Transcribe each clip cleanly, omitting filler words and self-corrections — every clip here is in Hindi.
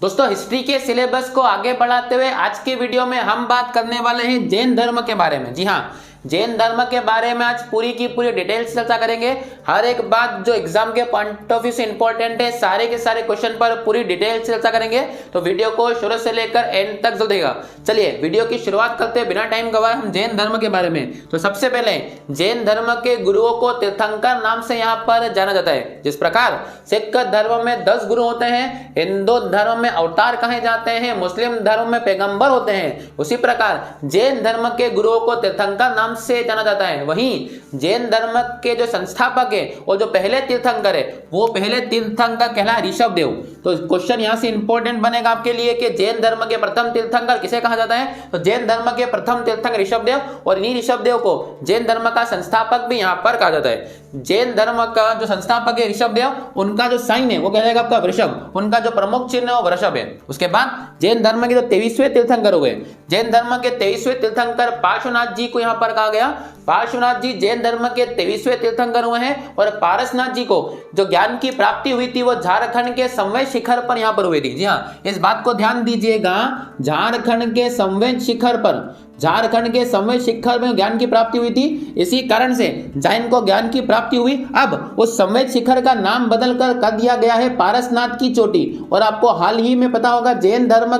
दोस्तों हिस्ट्री के सिलेबस को आगे बढ़ाते हुए आज के वीडियो में हम बात करने वाले हैं जैन धर्म के बारे में। जी हाँ, जैन धर्म के बारे में आज पूरी की पूरी डिटेल्स चर्चा करेंगे। हर एक बात जो एग्जाम के पॉइंट ऑफ व्यू से इंपॉर्टेंट है, सारे के सारे क्वेश्चन पर पूरी डिटेल से चर्चा करेंगे। तो वीडियो को शुरू से लेकर एंड तक जरूर देखिएगा। चलिए वीडियो की शुरुआत करते हैं बिना टाइम गवाए हम जैन धर्म के बारे में। तो सबसे पहले जैन धर्म के गुरुओं को तीर्थंकर नाम से यहाँ पर जाना जाता है। जिस प्रकार सिख धर्म में 10 गुरु होते हैं, हिंदू धर्म में अवतार कहे जाते हैं, मुस्लिम धर्म में पैगंबर होते हैं, उसी प्रकार जैन धर्म के गुरुओं को तीर्थंकर नाम से जाना जाता है। वहीं जैन धर्म के जो संस्थापक है और जो पहले तीर्थंकर है वो पहले तीर्थंकर कहलाए ऋषभदेव। तो क्वेश्चन यहां से इंपॉर्टेंट बनेगा आपके लिए कि जैन धर्म के प्रथम तीर्थंकर किसे कहा जाता है। तो जैन धर्म के प्रथम तीर्थंकर ऋषभदेव, और इन्हीं ऋषभदेव को जैन धर्म का संस्थापक भी यहां पर कहा जाता है। जैन धर्म का जो संस्थापक है ऋषभदेव, उनका जो साइन है वो कहलाएगा आपका वृषभ, उनका जो प्रमुख चिन्ह है वो वृषभ है। उसके बाद जैन धर्म के जो 23वें तीर्थंकर हो गए, जैन धर्म के 23वें तीर्थंकर पार्श्वनाथ जी को यहां पर कहा गया। पार्श्वनाथ जी जैन धर्म के 23वें तीर्थंकर हुए हैं। और पारसनाथ जी को जो ज्ञान की प्राप्ति हुई थी वो झारखंड के संवेद शिखर पर यहां पर हुई थी। जी हाँ, इस बात को ध्यान दीजिएगा, झारखंड के संवेद शिखर पर, झारखंड के संवेद शिखर में ज्ञान की प्राप्ति हुई थी। इसी कारण से जैन को ज्ञान की प्राप्ति हुई। अब उस संवेद शिखर का नाम बदलकर कर दिया गया है पारसनाथ की चोटी। और आपको हाल ही में पता होगा जैन धर्म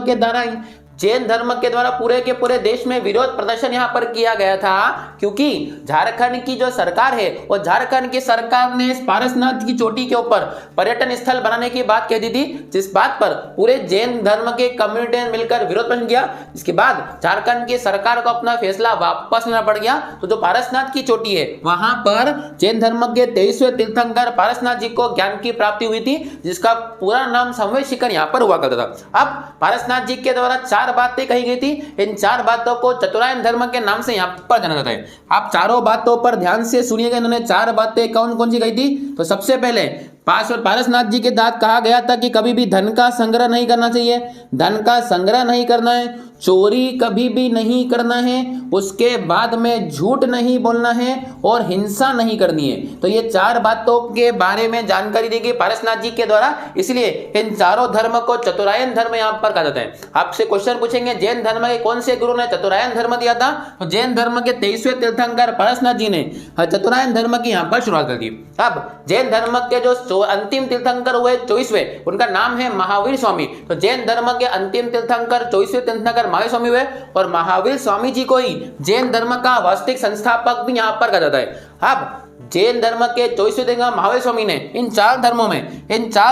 के द्वारा पूरे के पूरे देश में विरोध प्रदर्शन यहां पर किया गया था, क्योंकि झारखंड की जो सरकार है और झारखंड की सरकार ने इस पारसनाथ की चोटी के ऊपर पर्यटन स्थल बनाने की बात कह दी थी, जिस बात पर पूरे जैन धर्म के कम्युनिटी ने मिलकर विरोध प्रदर्शन किया। इसके बाद झारखंड की सरकार को अपना फैसला वापस लेना पड़ गया। तो जो पारसनाथ की चोटी है वहां पर जैन धर्म के 23वें तीर्थंकर पारसनाथ जी को ज्ञान की प्राप्ति हुई थी, जिसका पूरा नाम संवेद शिखर यहां पर हुआ करता था। अब पारसनाथ जी के द्वारा 4 बातें कही गई थी। इन 4 बातों को चतुरायन धर्म के नाम से यहां पर जाना जाता है। आप चारों बातों पर ध्यान से सुनिएगा, इन्होंने 4 बातें कौन कौन सी कही थी। तो सबसे पहले पारसनाथ जी के दांत कहा गया था कि कभी भी धन का संग्रह नहीं करना चाहिए, धन का संग्रह नहीं करना है, चोरी कभी भी नहीं करना है, उसके बाद में झूठ नहीं बोलना है और हिंसा नहीं करनी है। तो ये 4 बातों के बारे में जानकारी दी गई पारसनाथ जी के द्वारा, इसलिए इन चारों धर्म को चतुरायन धर्म यहां पर कहा जाता है। आपसे क्वेश्चन पूछेंगे जैन धर्म के कौन से गुरु ने चतुरायन धर्म दिया था। तो जैन धर्म के 23वें तीर्थंकर पारसनाथ जी ने चतुरायन धर्म की यहां पर शुरुआत कर दी। अब जैन धर्म के जो अंतिम तीर्थंकर हुए 24वें, उनका नाम है महावीर स्वामी। तो जैन धर्म के अंतिम तीर्थंकर 24वें तीर्थंकर महावीर स्वामी हुए, और महावीर स्वामी जी को ही जैन धर्म का वास्तविक संस्थापक भी यहां पर कहा जाता है। अब जैन धर्म के 24वें तीर्थंकर महावीर स्वामी ने इन 4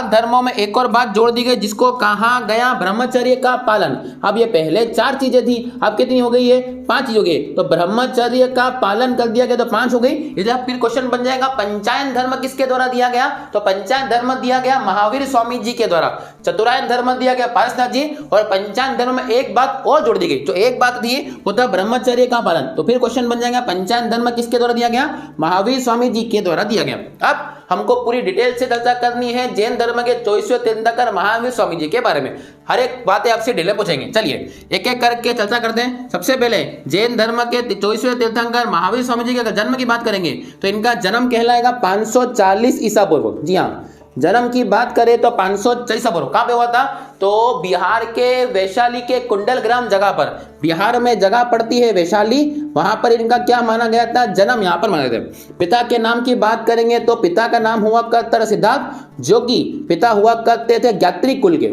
धर्मों में एक और बात जोड़ दी गई, जिसको कहा गया ब्रह्मचर्य का पालन। अब ये पहले 4 चीजें थी, अब कितनी हो गई है, 5 चीज हो गई। तो ब्रह्मचर्य का पालन कर दिया गया तो 5 हो गई। इसलिए फिर क्वेश्चन बन जाएगा पंचायन धर्म किसके द्वारा दिया गया। तो पंचायन धर्म दिया गया महावीर स्वामी जी के द्वारा, चतुरायन धर्म दिया गया पारसनाथ जी, और पंचायन धर्म में एक बात और जोड़ दी गई। जो एक बात थी वो था ब्रह्मचर्य का पालन। तो फिर क्वेश्चन बन जाएगा पंचायन धर्म किसके द्वारा दिया गया, महावीर स्वामी जी के द्वारा दिया गया। अब हमको पूरी डिटेल से चर्चा करनी है जैन धर्म के 24वें तीर्थंकर महावीर स्वामी जी के बारे में। हर एक बातें आपसे डिटेल पूछेंगे। चलिए एक एक करके चर्चा करते हैं। सबसे पहले जैन धर्म के 24वें तीर्थंकर महावीर स्वामी जी के जन्म की बात करेंगे तो इनका जन्म कहलाएगा 540 ईसा पूर्व। जी हाँ, जन्म की बात करें तो 540 ईसा पूर्व। कहां पे हुआ था। तो बिहार के वैशाली के कुंडल ग्राम जगह पर, बिहार में जगह पड़ती है वैशाली, वहां पर इनका क्या माना गया था, जन्म यहां पर माना गया था। पिता के नाम की बात करेंगे तो पिता का नाम हुआ करता था सिद्धार्थ, जो कि पिता हुआ करते थे ज्ञात्री कुल के।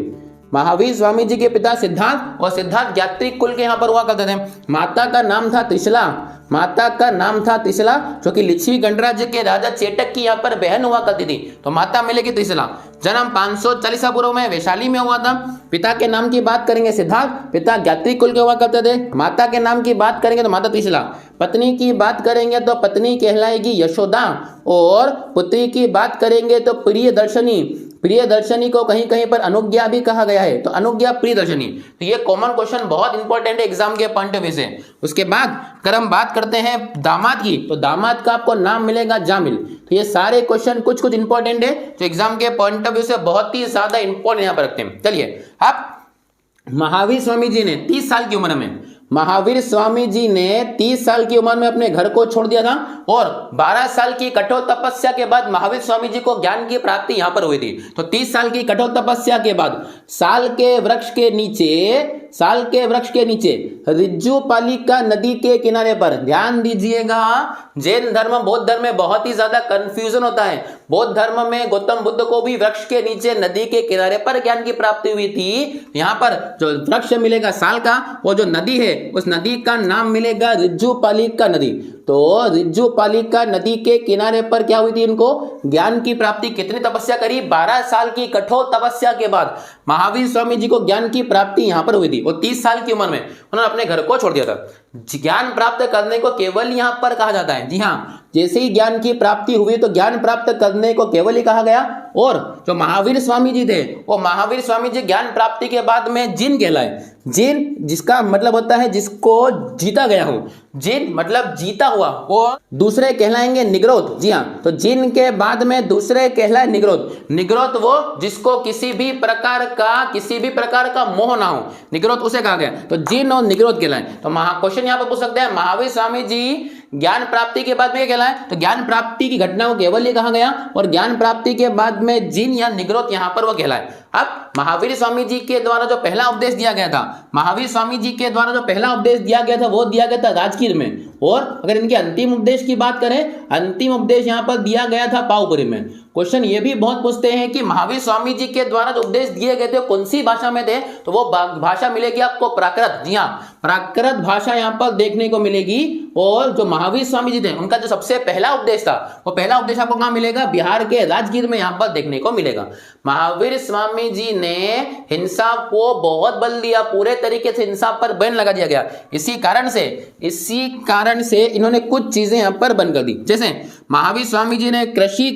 महावीर स्वामी जी के पिता सिद्धार्थ, और सिद्धार्थ ज्ञात्री कुल के यहाँ पर हुआ करते थे। माता का नाम था त्रिशला, जो कि लिच्छवी गणराज्य के राजा चेटक की यहाँ पर बहन हुआ करती थी। तो माता मिलेगी त्रिशला। जन्म 540 ईसा पूर्व में वैशाली में हुआ था। पिता के नाम की बात करेंगे सिद्धार्थ, पिता ज्ञात्री कुल के हुआ करते थे। माता के नाम की बात करेंगे तो माता त्रिशला। पत्नी की बात करेंगे तो पत्नी कहलाएगी यशोदा, और पुत्री की बात करेंगे तो प्रियदर्शनी को कहीं कहीं पर अनुज्ञा भी कहा गया है। तो अनुज्ञा प्रियदर्शनी। तो ये कॉमन क्वेश्चन बहुत इंपॉर्टेंट है एग्जाम के पॉइंट ऑफ व्यू से। उसके बाद अगर हम बात करते हैं दामाद की, तो दामाद का आपको नाम मिलेगा जामिल। तो ये सारे क्वेश्चन कुछ इंपॉर्टेंट है जो एग्जाम के पॉइंट ऑफ व्यू से बहुत ही ज्यादा इंपॉर्टेंट यहाँ पर रखते हैं। चलिए, अब महावीर स्वामी जी ने 30 साल की उम्र में महावीर स्वामी जी ने 30 साल की उम्र में अपने घर को छोड़ दिया था और 12 साल की कठोर तपस्या के बाद महावीर स्वामी जी को ज्ञान की प्राप्ति यहां पर हुई थी। तो 30 साल की कठोर तपस्या के बाद साल के वृक्ष के नीचे रिज्जुपालिका नदी के किनारे पर, ध्यान दीजिएगा, जैन धर्म बौद्ध धर्म में बहुत ही ज्यादा कंफ्यूजन होता है। बौद्ध धर्म में गौतम बुद्ध को भी वृक्ष के नीचे नदी के किनारे पर ज्ञान की प्राप्ति हुई थी। यहां पर जो वृक्ष मिलेगा साल का, वो जो नदी है उस नदी का नाम मिलेगा रिज्जुपालिका नदी। तो रिज्जुपालिका नदी के किनारे पर क्या हुई थी इनको ज्ञान की प्राप्ति। कितनी तपस्या करी? 12 साल की कठोर तपस्या के बाद महावीर स्वामी जी को ज्ञान की प्राप्ति यहां पर हुई थी और 30 साल की उम्र में उन्होंने अपने घर को छोड़ दिया था। ज्ञान प्राप्त करने को केवल यहां पर कहा जाता है। जी हाँ, जैसे ही ज्ञान की प्राप्ति हुई तो ज्ञान प्राप्त करने को केवल ही कहा गया। और जो महावीर स्वामी जी थे वो महावीर स्वामी जी ज्ञान प्राप्ति के बाद में जिन कहलाए। जिन जिसका मतलब होता है जिसको जीता गया हो, जिन मतलब जीता हुआ, वो दूसरे कहलाएंगे निग्रोध। जी हाँ, तो जिन के बाद में दूसरे कहलाए निग्रोध। निग्रोध वो जिसको किसी भी प्रकार का मोह ना हो, निग्रोध उसे कहा गया। तो जिन और निग्रोध कहलाए। तो क्वेश्चन यहाँ पर पूछ सकते हैं महावीर स्वामी जी ज्ञान प्राप्ति के बाद में कहलाए। तो ज्ञान प्राप्ति की घटना को केवल ये कहा गया और ज्ञान प्राप्ति के बाद में जिन या निग्रोध यहां पर वो कहलाए। अब महावीर स्वामी जी के द्वारा जो पहला उपदेश दिया गया था, महावीर स्वामी जी के द्वारा जो पहला उपदेश दिया गया था वो दिया गया था राजगीर में। और अगर इनके अंतिम उपदेश की बात करें, अंतिम उपदेश यहां पर दिया गया था पावपुरी में। क्वेश्चन ये भी बहुत पूछते हैं कि महावीर स्वामी जी के द्वारा जो उपदेश दिए गए थे कौन सी भाषा में थे, तो वो भाषा मिलेगी आपको प्राकृत। जी हाँ, प्राकृत भाषा यहां पर देखने को मिलेगी। और जो महावीर स्वामी जी थे उनका जो सबसे पहला उपदेश था वो पहला उपदेश आपको कहां मिलेगा? बिहार के राजगीर में यहां पर देखने को मिलेगा। महावीर स्वामी जी ने हिंसा को बहुत बल दिया, पूरे तरीके से हिंसा पर बैन लगा दिया गया। इसी कारण से इन्होंने कुछ चीजें यहां पर बंद कर दी। जैसे महावीर स्वामी जी ने कृषि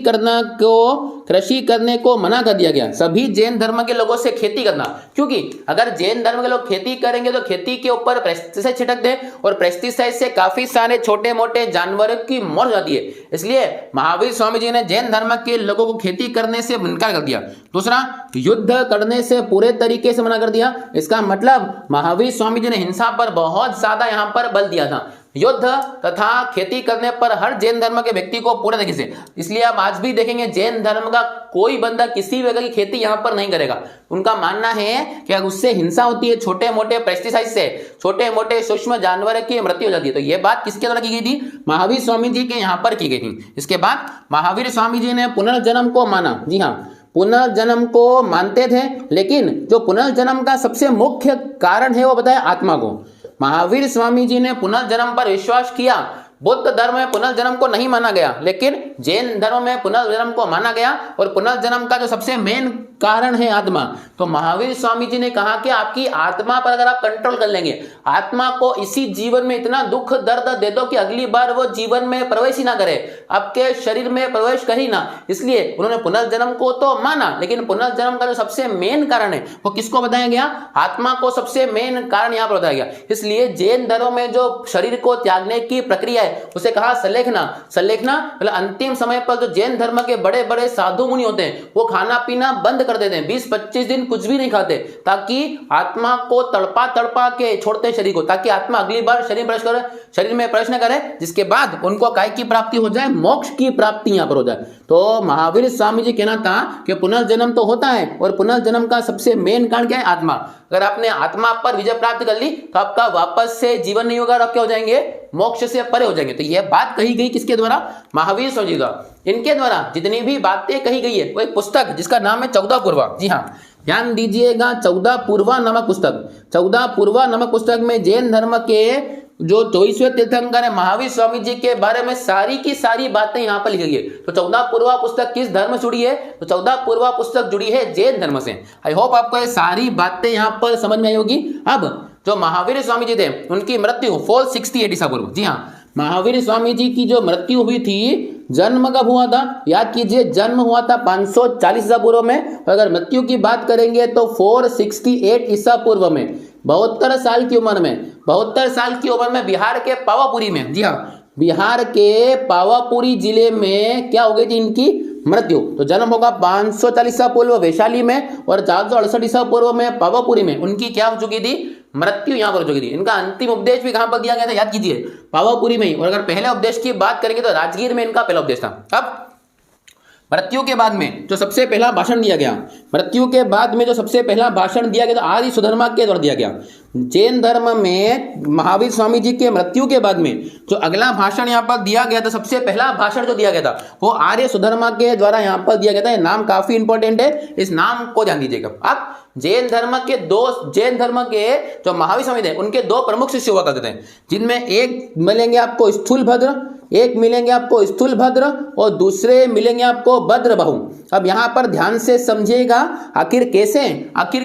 करने को मना कर दिया गया। सभी जैन धर्म के लोगों से खेती करना, क्योंकि अगर जैन धर्म के लोग खेती करेंगे तो खेती के ऊपर पेस्टिसाइड छिड़क दे और पेस्टिसाइड से काफी सारे छोटे मोटे जानवरों की मौत हो जाती है। इसलिए महावीर स्वामी जी ने जैन धर्म के लोगों को खेती करने से इनकार कर दिया। दूसरा, युद्ध करने से पूरे तरीके से मना कर दिया। इसका मतलब महावीर स्वामी जी ने हिंसा पर बहुत ज्यादा यहां पर बल दिया था। युद्ध तथा खेती करने पर हर जैन धर्म के व्यक्ति को पूरे तरीके से। इसलिए आप आज भी देखेंगे जैन धर्म का कोई बंदा किसी भी जगह की खेती यहां पर नहीं करेगा। उनका मानना है कि उससे हिंसा होती है, छोटे मोटे पेस्टिसाइड से छोटे मोटे सूक्ष्म जानवर की मृत्यु हो जाती है। तो यह बात किसके द्वारा की गई थी? महावीर स्वामी जी के यहां पर की गई थी। इसके बाद महावीर स्वामी जी ने पुनर्जन्म को माना। जी हाँ, पुनर्जन्म को मानते थे, लेकिन जो पुनर्जन्म का सबसे मुख्य कारण है वो बताया आत्मा को। महावीर स्वामी जी ने पुनर्जन्म पर विश्वास किया। बौद्ध धर्म में पुनर्जन्म को नहीं माना गया, लेकिन जैन धर्म में पुनर्जन्म को माना गया। और पुनर्जन्म का जो सबसे मेन कारण है आत्मा, तो महावीर स्वामी जी ने कहा कि आपकी आत्मा पर अगर आप कंट्रोल कर लेंगे, आत्मा को इसी जीवन में इतना दुख दर्द दे दो कि अगली बार वो जीवन में प्रवेश ही ना करे, आपके शरीर में प्रवेश कर ही ना। इसलिए उन्होंने पुनर्जन्म को तो माना, लेकिन पुनर्जन्म का जो सबसे मेन कारण है वो किसको बताया गया? आत्मा को सबसे मेन कारण यहाँ पर बताया गया। इसलिए जैन धर्म में जो शरीर को त्यागने की प्रक्रिया उसे कहा सलेखना। मतलब अंतिम समय पर जो जैन धर्म के बड़े बड़े साधु मुनि होते हैं वो खाना पीना बंद कर देते हैं, 20-25 दिन कुछ भी नहीं खाते, ताकि आत्मा को तड़पा के छोड़ते शरीर को, ताकि आत्मा अगली बार शरीर में प्रवेश न करे, जिसके बाद उनको काय की प्राप्ति हो जाए? मोक्ष की प्राप्ति यहां पर हो जाए। तो महावीर स्वामी जी कहना था कि पुनर्जन्म तो होता है और पुनर्जन्म का सबसे मेन कारण क्या है? आत्मा। अगर आपने आत्मा पर विजय प्राप्त कर ली तो आपका वापस से जीवन नहीं होगा और आप क्या हो जाएंगे? मोक्ष से परे हो जाएंगे। तो यह बात कही गई किसके द्वारा? महावीर स्वामी जी द्वारा। इनके द्वारा जितनी भी बातें कही गई है वो एक पुस्तक जिसका नाम है 14 पूर्वा। जी हाँ, ध्यान दीजिएगा, 14 पूर्वा नामक पुस्तक। 14 पूर्वा नामक पुस्तक में जैन धर्म के जो 24वें तीर्थंकर है महावीर स्वामी जी के बारे में सारी की सारी बातें यहाँ पर लिखी गई है। तो 14 पूर्वा पुस्तक किस धर्म से जुड़ी है? तो 14 पूर्वा पुस्तक जुड़ी है जैन धर्म से। आई होप आपको ये सारी बातें यहाँ पर समझ में आई होगी। अब जो महावीर स्वामी जी थे उनकी मृत्यु 460 ईसा पूर्व। जी हाँ, महावीर स्वामी जी की जो मृत्यु हुई थी, जन्म कब हुआ था? याद कीजिए, जन्म हुआ था 540 ईसा पूर्व में। अगर मृत्यु की बात करेंगे तो 468 ईसा पूर्व में, 72 साल की उम्र में। 72 साल की उम्र में बिहार के पावापुरी में, जी हाँ, बिहार के पावापुरी जिले में क्या हो गई थी इनकी मृत्यु। तो जन्म होगा 540 ईसा पूर्व वैशाली में और 468 ईसा पूर्व में पावापुरी में उनकी क्या हो चुकी थी? मृत्यु यहाँ पर हो चुकी थी। इनका अंतिम उपदेश भी कहां पर दिया गया था, याद कीजिए, पावापुरी में ही। और अगर पहले उपदेश की बात करेंगे तो राजगीर में इनका पहला उपदेश था। अब मृत्यु के बाद में जो सबसे पहला भाषण दिया गया, मृत्यु के बाद में जो सबसे पहला भाषण दिया गया तो आर्य सुधर्मा के द्वारा दिया गया। जैन धर्म में महावीर स्वामी जी के मृत्यु के बाद में जो अगला भाषण यहाँ पर दिया गया था, सबसे पहला भाषण जो दिया गया था वो आर्य सुधर्मा के द्वारा यहाँ पर दिया गया था। ये नाम काफी इंपॉर्टेंट है, इस नाम को ध्यान दीजिएगा। अब जैन धर्म के जो महावीर स्वामी थे उनके दो प्रमुख शिष्य हुआ करते थे, जिनमें एक मिलेंगे आपको स्थूलभद्र, एक मिलेंगे आपको स्थूलभद्र और दूसरे मिलेंगे आपको भद्रबाहु। अब यहाँ पर ध्यान से समझिएगा, आखिर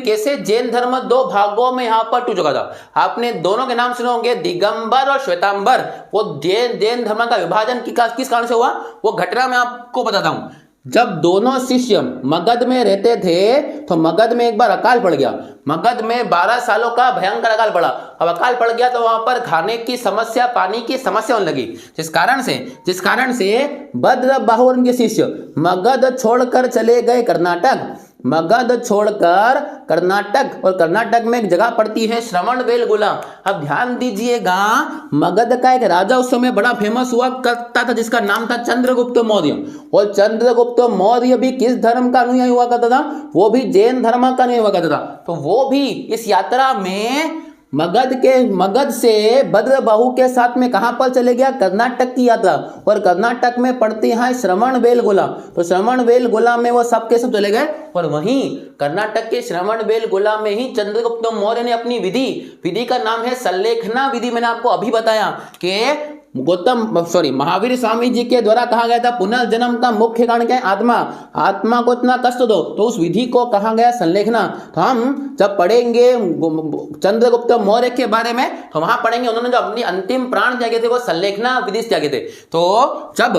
कैसे जैन धर्म दो भागों में यहाँ पर टूट चुका था। आपने दोनों के नाम सुने होंगे, दिगंबर और श्वेतांबर। वो जैन धर्म का विभाजन किस कारण से हुआ, वो घटना मैं आपको बताता हूँ। जब दोनों शिष्य मगध में रहते थे तो मगध में एक बार अकाल पड़ गया। मगध में 12 सालों का भयंकर अकाल पड़ा। अब अकाल पड़ गया तो वहां पर खाने की समस्या, पानी की समस्या होने लगी, जिस कारण से भद्रबाहु और उनके शिष्य मगध छोड़कर चले गए कर्नाटक। और कर्नाटक में एक जगह पड़ती है श्रवणबेलगोला। अब ध्यान दीजिएगा, मगध का एक राजा उस समय बड़ा फेमस हुआ करता था जिसका नाम था चंद्रगुप्त मौर्य। और चंद्रगुप्त मौर्य भी किस धर्म का अनुयायी हुआ करता था, वो भी जैन धर्म का अनुयायी हुआ करता था। तो वो भी इस यात्रा में मगध से भद्रबाहु के साथ में कहां पर चले गया, कर्नाटक की यात्रा। और कर्नाटक में पड़ती है श्रवणबेलगोला। तो श्रवणबेलगोला में वो सब के सब चले गए। और वहीं कर्नाटक के श्रवणबेलगोला में ही चंद्रगुप्त मौर्य ने अपनी विधि का नाम है संलेखना विधि। मैंने आपको अभी बताया कि महावीर स्वामी जी के द्वारा कहा गया था पुनर्जन्म का मुख्य कारण क्या है, आत्मा को इतना कष्ट दो, तो उस विधि को कहा गया संलेखना। तो हम जब पढ़ेंगे चंद्रगुप्त मौर्य के बारे में तो वहां पढ़ेंगे उन्होंने जो अपनी अंतिम प्राण त्यागे थे वो संलेखना विधि से त्यागे थे। तो जब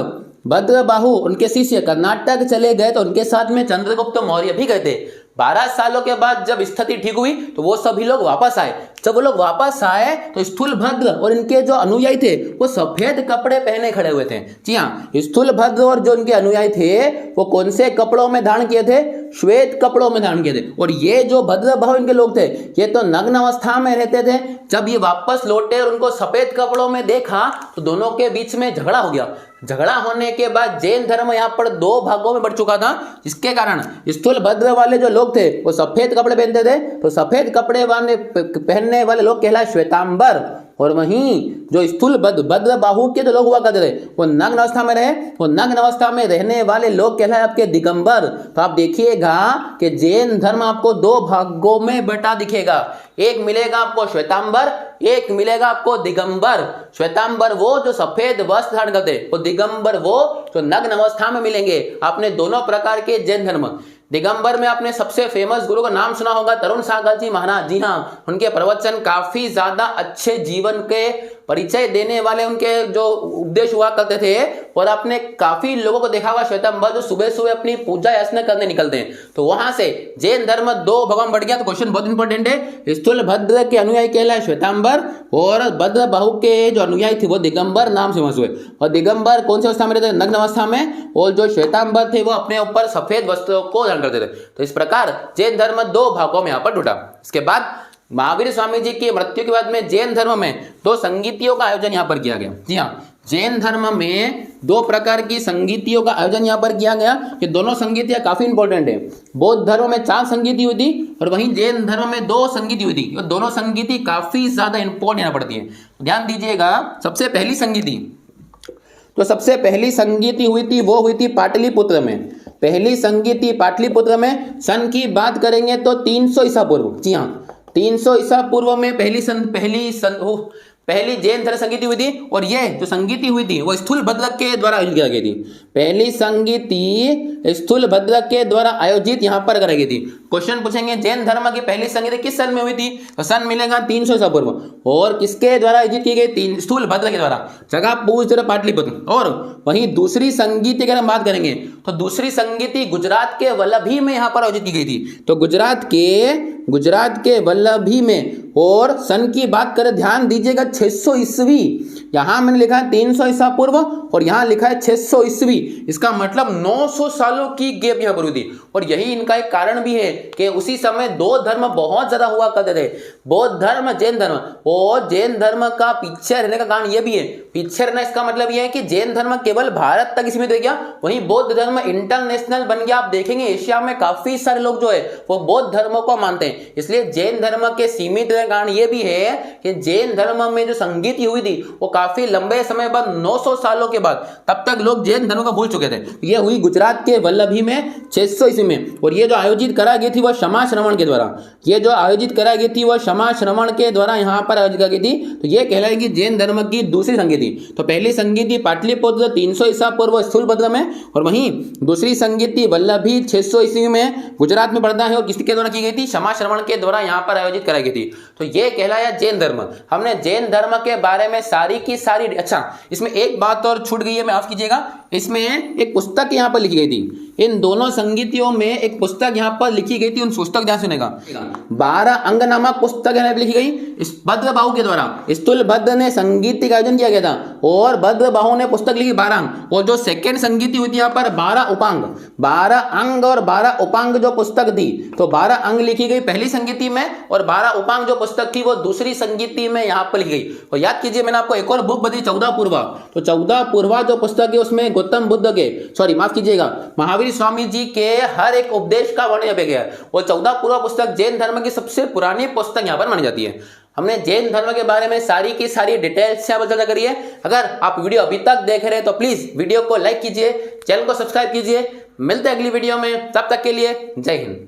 भद्रबाहु उनके शिष्य कर्नाटक चले गए तो उनके साथ में चंद्रगुप्त मौर्य भी गए थे। 12 सालों के बाद जब स्थिति ठीक हुई तो वो सभी लोग वापस आए। जब वो लोग वापस आए तो स्थूलभद्र और इनके जो अनुयायी थे वो सफेद कपड़े पहने खड़े हुए थे। जी हाँ, स्थूलभद्र और जो उनके अनुयायी थे वो कौन से कपड़ों में धारण किए थे, श्वेत कपड़ों में धारण किए थे। और ये जो भद्रबाहु इनके लोग थे ये तो नग्न अवस्था में रहते थे। जब ये वापस लौटे और उनको सफेद कपड़ों में देखा तो दोनों के बीच में झगड़ा हो गया। झगड़ा होने के बाद जैन धर्म यहाँ पर दो भागों में बढ़ चुका था, जिसके कारण स्थूलभद्र वाले जो लोग थे वो सफेद कपड़े पहनते थे। तो सफेद कपड़े पहनने वाले लोग कहलाए श्वेतांबर। और वहीं जो भद्रबाहु के जो लोग हुआ करते थे वो नग्न अवस्था में रहे, वो नग्न अवस्था में रहने वाले लोग कहलाए आपके दिगंबर। तो आप देखिएगा कि जैन धर्म आपको दो भागों में बटा दिखेगा, एक मिलेगा आपको श्वेतांबर, एक मिलेगा आपको दिगंबर। श्वेतांबर वो जो सफेद वस्त्र धारण करते, वो दिगंबर वो जो नग्न अवस्था में मिलेंगे। आपने दोनों प्रकार के जैन धर्म, दिगंबर में आपने सबसे फेमस गुरु का नाम सुना होगा तरुण सागर जी महाराज। जी हाँ, उनके प्रवचन काफी ज्यादा अच्छे जीवन के परिचय देने वाले उनके जो उपदेश हुआ करते थे। और आपने काफी लोगों को देखा होगा श्वेतांबर जो सुबह सुबह अपनी पूजा याचना करने निकलते हैं। तो वहां से जैन धर्म दो भागों में बढ़ गया। तो क्वेश्चन बहुत इंपॉर्टेंट है, स्थूलभद्र के अनुयायी कहलाए श्वेतांबर और भद्रबाहु के जो अनुयायी थे वो दिगंबर नाम से फेमस हुए। और दिगंबर कौन सी अवस्था में रहते थे, नग्न अवस्था में। और जो श्वेतांबर थे वो अपने ऊपर सफेद वस्त्रों को धारण करते थे। तो इस प्रकार जैन धर्म दो भागों में यहाँ पर टूटा। इसके बाद महावीर स्वामी जी की मृत्यु के बाद में जैन धर्म में दो संगीतियों का आयोजन यहाँ पर किया गया। जी हाँ, जैन धर्म में दो प्रकार की संगीतियों का आयोजन यहाँ पर किया गया। ये दोनों संगीतियां काफी इंपॉर्टेंट है। बौद्ध धर्म में 4 संगीति हुई थी और वहीं जैन धर्म में 2 संगीति हुई थी। और दोनों संगीति काफी ज्यादा इंपॉर्टेंट यहाँ पड़ती है। ध्यान दीजिएगा, सबसे पहली संगीति हुई थी वो हुई थी पाटलिपुत्र में। पहली संगीति पाटलिपुत्र में सन की बात करेंगे तो 300 ईसा पूर्व। जी हाँ, 300 ईसा पूर्व में पहली जैन धर्म संगीति हुई थी। और ये जो संगीति हुई थी वो स्थूलभद्र के द्वारा आयोजित की गई थी। पहली संगीति स्थूलभद्र के द्वारा आयोजित यहाँ पर कराई गई थी। क्वेश्चन पूछेंगे जैन धर्म की पहली संगीति किस सन में हुई थी, तो सन मिलेगा 300 ईसा पूर्व। और किसके द्वारा आयोजित की गई, स्थूलभद्र के द्वारा। जगह पूछ जरा पाटलिपुत्र। और वहीं दूसरी संगीति अगर हम बात करेंगे तो दूसरी संगीति गुजरात के वल्लभी में यहाँ पर आयोजित की गई थी। तो गुजरात के वल्लभी में। और सन की बात करें, ध्यान दीजिएगा 600 ईस्वी यहाँ मैंने लिखा है 300 ईसा पूर्व और यहाँ लिखा है 600 ईस्वी। इसका मतलब 900 सालों की गैप यहाँ पर हुई थी। और यही इनका एक कारण भी है कि उसी समय दो धर्म बहुत ज्यादा हुआ करते थे, बौद्ध धर्म, जैन धर्म। और जैन धर्म का पीछे रहने का कारण यह भी है, पीछे रहना इसका मतलब यह है कि जैन धर्म केवल भारत तक सीमित रह गया, वहीं बौद्ध धर्म इंटरनेशनल बन गया। आप देखेंगे एशिया में काफी सारे लोग जो है वो बौद्ध धर्म को मानते हैं। इसलिए जैन धर्म के सीमित रहने का कारण यह भी है कि जैन धर्म में जो संगीति हुई थी वो काफी लंबे समय बाद 900 सालों के बाद, तब तक लोग जैन धर्म को भूल चुके थे। यह हुई गुजरात के वल्लभी में 600 ईस्वी में। और ये जो आयोजित करा गई थी वह क्षमा श्रवण के द्वारा, ये जो आयोजित करा गई थी वह क्षमा श्रवण के द्वारा यहाँ पर आयोजित की गई थी। तो ये कहलाएगी जैन धर्म की दूसरी संगीति। तो पहली संगीति पाटलिपुत्र 300 ईसा पूर्व स्थूलभद्र में, और वहीं दूसरी संगीति वल्लभी 600 ईस्वी में गुजरात में पड़ता है। और किसके द्वारा की गई थी? क्षमा श्रवण के द्वारा यहाँ पर आयोजित कराई गई थी। तो ये कहलाया जैन धर्म। हमने जैन धर्म के बारे में सारी की सारी, अच्छा इसमें एक बात और छूट गई है, माफ कीजिएगा, इसमें एक पुस्तक यहाँ पर लिखी गई थी। इन दोनों संगीतियों में एक पुस्तक यहाँ पर लिखी गई थी, उन पुस्तक ध्यान सुनेगा। 12 अंग नामक पुस्तक यहाँ पर लिखी गई इस भद्रबाहु के द्वारा। स्थूलभद्र ने संगीत का आयोजन किया गया था और भद्रबाहु ने पुस्तक लिखी 12 अंग। और जो सेकेंड संगीति हुई थी यहाँ पर 12 उपांग, 12 अंग और 12 उपांग जो पुस्तक थी, तो 12 अंग लिखी गई पहली संगीति में और 12 उपांग जो पुस्तक थी वो दूसरी संगीति में यहाँ पर लिखी गई। और याद कीजिए मैंने आपको एक और बुक बताई 14 पूर्वा। तो 14 पूर्वा जो पुस्तक है उसमें गौतम बुद्ध के, सॉरी माफ कीजिएगा, महावीर स्वामी जी के हर एक उपदेश का वर्णन किया गया है। वो 14 पूर्वा पुस्तक जैन धर्म की सबसे पुरानी पुस्तक यहाँ पर मानी जाती है। हमने जैन धर्म के बारे में सारी की सारी डिटेल्स से चर्चा करी है। अगर आप वीडियो अभी तक देख रहे हैं तो प्लीज वीडियो को लाइक कीजिए, चैनल को सब्सक्राइब कीजिए। मिलते हैं अगली वीडियो में, तब तक के लिए जय हिंद।